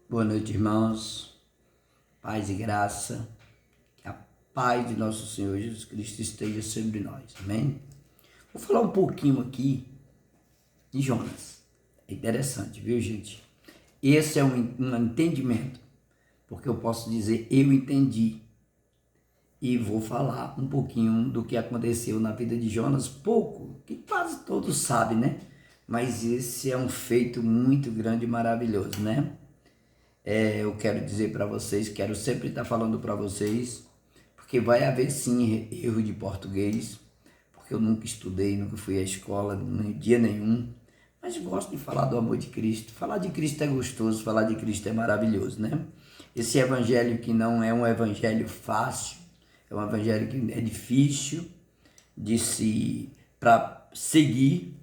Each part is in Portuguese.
Boa noite, irmãos. Paz e graça. Que a paz de nosso Senhor Jesus Cristo esteja sobre nós. Amém? Vou falar um pouquinho aqui de Jonas. É interessante, viu, gente? Esse é um entendimento, porque eu posso dizer eu entendi. E vou falar um pouquinho do que aconteceu na vida de Jonas, pouco, que quase todos sabem, né? Mas esse é um feito muito grande e maravilhoso, né? Eu quero dizer para vocês, quero sempre estar falando para vocês, porque vai haver sim erro de português, porque eu nunca estudei, nunca fui à escola, dia nenhum, mas gosto de falar do amor de Cristo. Falar de Cristo é gostoso, falar de Cristo é maravilhoso, né? Esse evangelho que não é um evangelho fácil, é um evangelho que é difícil para seguir,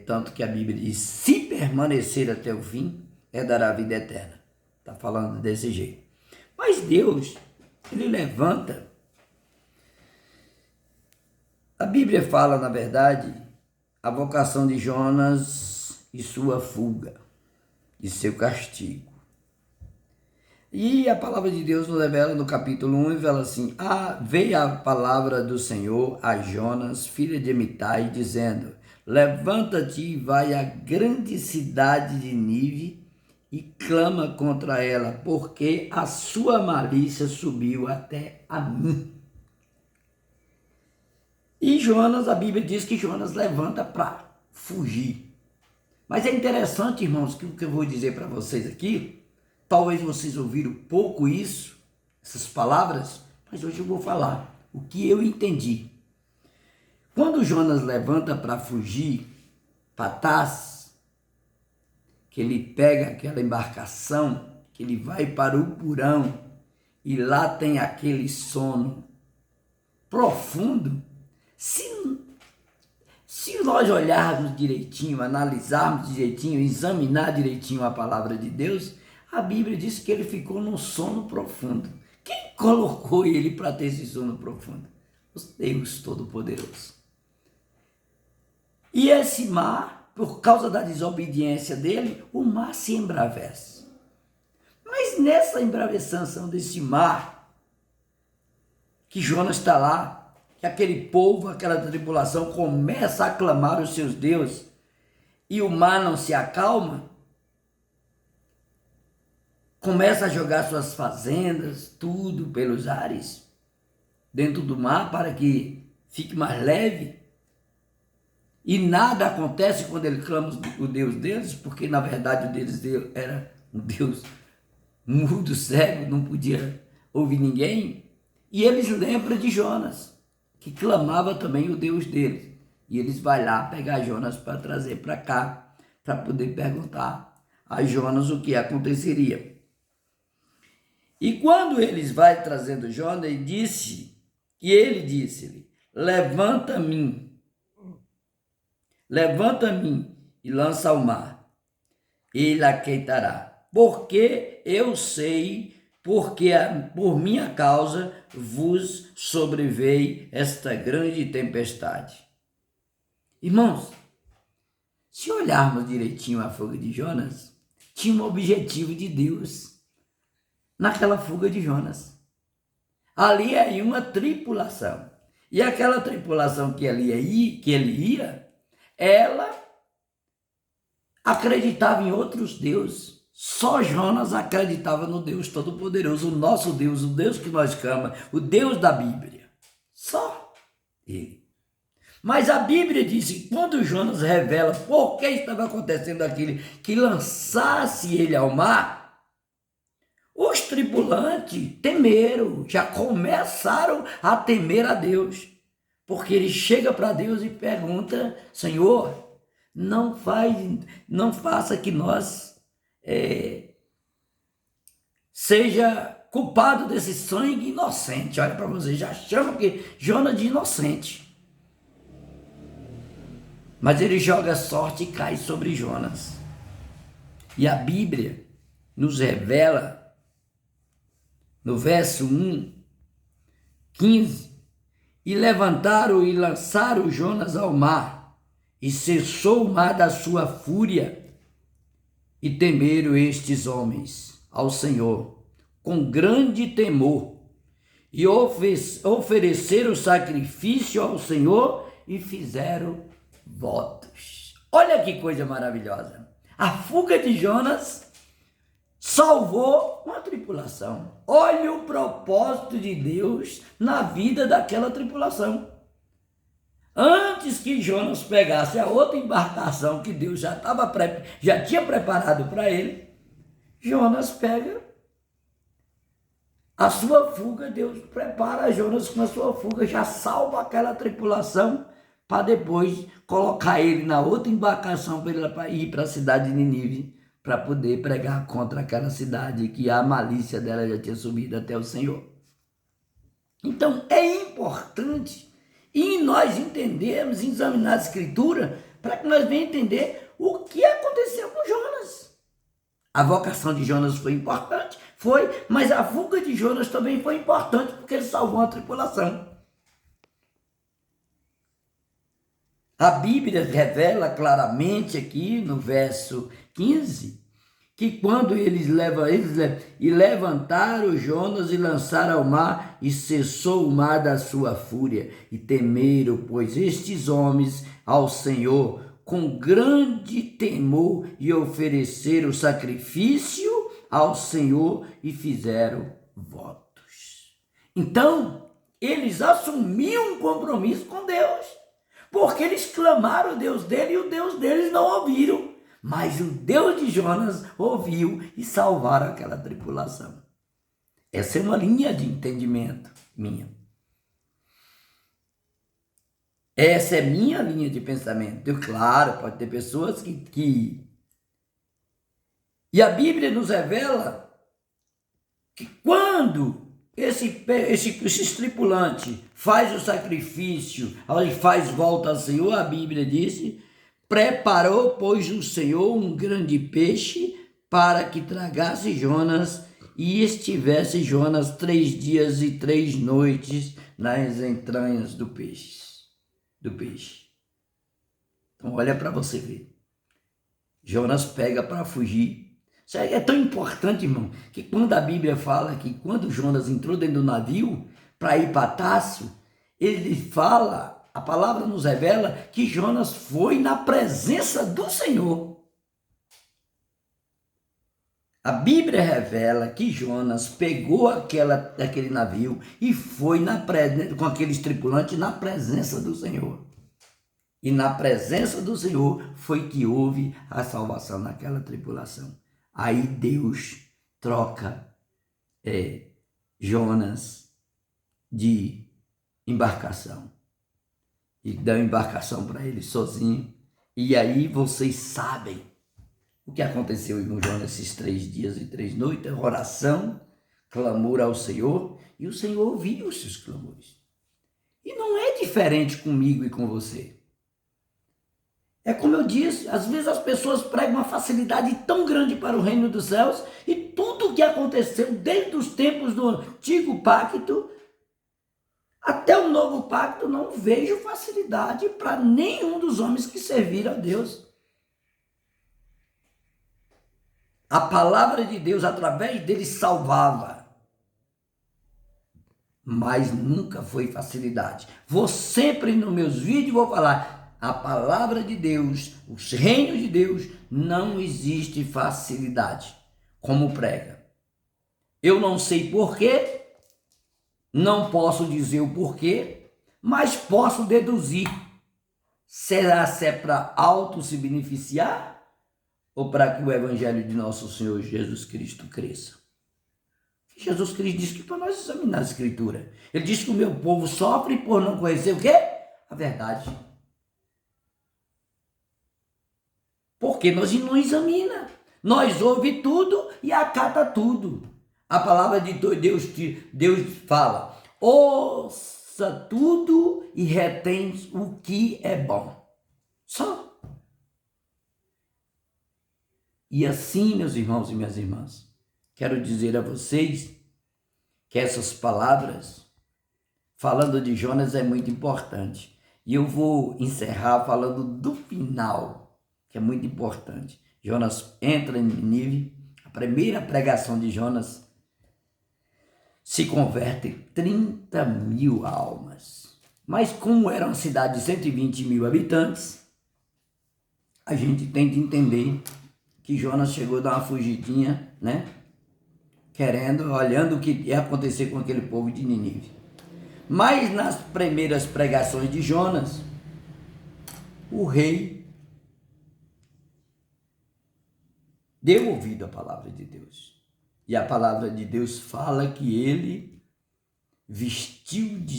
tanto que a Bíblia diz, se permanecer até o fim, dará a vida eterna. Está falando desse jeito. Mas Deus, ele levanta. A Bíblia fala, na verdade, a vocação de Jonas e sua fuga, e seu castigo. E a palavra de Deus nos revela no capítulo 1 e fala assim: veio a palavra do Senhor a Jonas, filho de Amitai, dizendo: levanta-te e vai à grande cidade de Nínive e clama contra ela, porque a sua malícia subiu até a mim. E Jonas, a Bíblia diz que Jonas levanta para fugir. Mas é interessante, irmãos, que o que eu vou dizer para vocês aqui, talvez vocês ouviram pouco isso, essas palavras, mas hoje eu vou falar o que eu entendi. Quando Jonas levanta para fugir, Patás, que ele pega aquela embarcação, que ele vai para o porão e lá tem aquele sono profundo. Se nós olharmos direitinho, analisarmos direitinho, examinar direitinho a palavra de Deus, a Bíblia diz que ele ficou num sono profundo. Quem colocou ele para ter esse sono profundo? O Deus Todo-Poderoso. E esse mar, por causa da desobediência dele, o mar se embravece. Mas nessa embraveçação desse mar, que Jonas está lá, que aquele povo, aquela tribulação começa a clamar os seus deuses, e o mar não se acalma, começa a jogar suas fazendas, tudo pelos ares, dentro do mar, para que fique mais leve. E nada acontece quando ele clama o Deus deles, porque na verdade o deles era um Deus mudo, cego, não podia ouvir ninguém. E eles lembram de Jonas, que clamava também o Deus deles. E eles vão lá pegar Jonas para trazer para cá, para poder perguntar a Jonas o que aconteceria. E quando eles vão trazendo Jonas, ele disse-lhe, levanta-me e lança ao mar, ele aqueitará, porque eu sei, porque por minha causa vos sobreveio esta grande tempestade. Irmãos, se olharmos direitinho a fuga de Jonas, tinha um objetivo de Deus naquela fuga de Jonas. Ali é uma tripulação, e aquela tripulação que ele ia, ela acreditava em outros deuses. Só Jonas acreditava no Deus Todo-Poderoso, o nosso Deus, o Deus que nós clamamos, o Deus da Bíblia. Só ele. Mas a Bíblia diz que quando Jonas revela por que estava acontecendo aquilo, que lançasse ele ao mar, os tripulantes temeram, já começaram a temer a Deus. Porque ele chega para Deus e pergunta: Senhor, não faça que nós seja culpado desse sangue inocente. Olha para você, já chama que Jonas de inocente. Mas ele joga sorte e cai sobre Jonas. E a Bíblia nos revela, no verso 15, e levantaram e lançaram Jonas ao mar, e cessou o mar da sua fúria, e temeram estes homens ao Senhor com grande temor, e ofereceram sacrifício ao Senhor e fizeram votos. Olha que coisa maravilhosa. A fuga de Jonas salvou uma tripulação. Olha o propósito de Deus na vida daquela tripulação. Antes que Jonas pegasse a outra embarcação que Deus já tinha preparado para ele, Jonas pega a sua fuga. Deus prepara Jonas com a sua fuga, já salva aquela tripulação para depois colocar ele na outra embarcação para ele ir para a cidade de Nínive, para poder pregar contra aquela cidade que a malícia dela já tinha subido até o Senhor. Então é importante e nós entendermos, examinar a Escritura, para que nós venhamos entender o que aconteceu com Jonas. A vocação de Jonas foi importante, mas a fuga de Jonas também foi importante, porque ele salvou a tripulação. A Bíblia revela claramente aqui no verso 15, que quando eles levantaram Jonas e lançaram ao mar, e cessou o mar da sua fúria, e temeram, pois, estes homens ao Senhor com grande temor, e ofereceram sacrifício ao Senhor e fizeram votos. Então, eles assumiam um compromisso com Deus, porque eles clamaram o Deus dele e o Deus deles não ouviram. Mas o Deus de Jonas ouviu e salvaram aquela tripulação. Essa é uma linha de entendimento minha. Essa é minha linha de pensamento. Eu, claro, pode ter pessoas que... E a Bíblia nos revela que quando esse tripulante faz o sacrifício, faz volta ao Senhor, a Bíblia disse... Preparou, pois, o Senhor um grande peixe para que tragasse Jonas, e estivesse Jonas 3 dias e 3 noites nas entranhas do peixe. Então, olha para você ver. Jonas pega para fugir. Isso é tão importante, irmão, que quando a Bíblia fala que quando Jonas entrou dentro do navio para ir para Tarso, ele fala... A palavra nos revela que Jonas foi na presença do Senhor. A Bíblia revela que Jonas pegou aquele navio e foi com aqueles tripulantes na presença do Senhor. E na presença do Senhor foi que houve a salvação naquela tripulação. Aí Deus troca Jonas de embarcação. E dá uma embarcação para ele sozinho. E aí vocês sabem o que aconteceu com Jonas esses 3 dias e 3 noites. Oração, clamor ao Senhor. E o Senhor ouviu os seus clamores. E não é diferente comigo e com você. É como eu disse, às vezes as pessoas pregam uma facilidade tão grande para o reino dos céus. E tudo o que aconteceu desde os tempos do antigo pacto até o novo pacto, não vejo facilidade para nenhum dos homens que serviram a Deus. A palavra de Deus, através dele, salvava. Mas nunca foi facilidade. Vou sempre nos meus vídeos, vou falar, a palavra de Deus, os reinos de Deus, não existe facilidade, como prega. Eu não sei porquê. Não posso dizer o porquê, mas posso deduzir. Será se é para auto se beneficiar ou para que o evangelho de nosso Senhor Jesus Cristo cresça? Jesus Cristo disse que para nós examinar a Escritura. Ele disse que o meu povo sofre por não conhecer o quê? A verdade. Porque nós não examina. Nós ouve tudo e acata tudo. A palavra de Deus fala, ouça tudo e retém o que é bom. Só. E assim, meus irmãos e minhas irmãs, quero dizer a vocês que essas palavras, falando de Jonas, é muito importante. E eu vou encerrar falando do final, que é muito importante. Jonas entra em Nínive, a primeira pregação de Jonas, se converte 30.000 almas. Mas como era uma cidade de 120.000 habitantes, a gente tem que entender que Jonas chegou a dar uma fugidinha, né? Olhando o que ia acontecer com aquele povo de Nínive. Mas nas primeiras pregações de Jonas, o rei deu ouvido à palavra de Deus. E a palavra de Deus fala que ele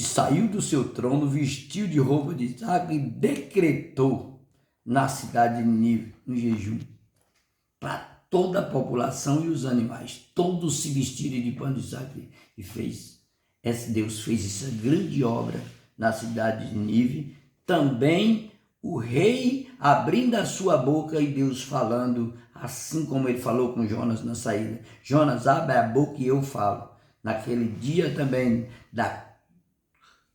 saiu do seu trono, vestiu de roupa de saco e decretou na cidade de Nínive um jejum para toda a população e os animais, todos se vestirem de pano de saco, e Deus fez essa grande obra na cidade de Nínive. Também o rei abrindo a sua boca e Deus falando, assim como ele falou com Jonas na saída. Jonas, abre a boca e eu falo. Naquele dia também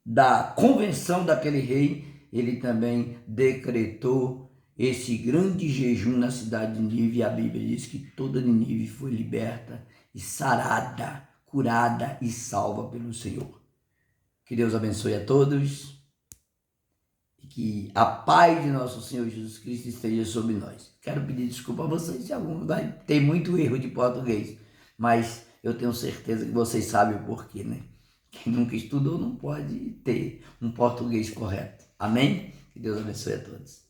da convenção daquele rei, ele também decretou esse grande jejum na cidade de Nínive. A Bíblia diz que toda Nínive foi liberta e sarada, curada e salva pelo Senhor. Que Deus abençoe a todos e que a paz de nosso Senhor Jesus Cristo esteja sobre nós. Quero pedir desculpa a vocês se algum vai ter muito erro de português, mas eu tenho certeza que vocês sabem o porquê, né? Quem nunca estudou não pode ter um português correto. Amém? Que Deus abençoe a todos.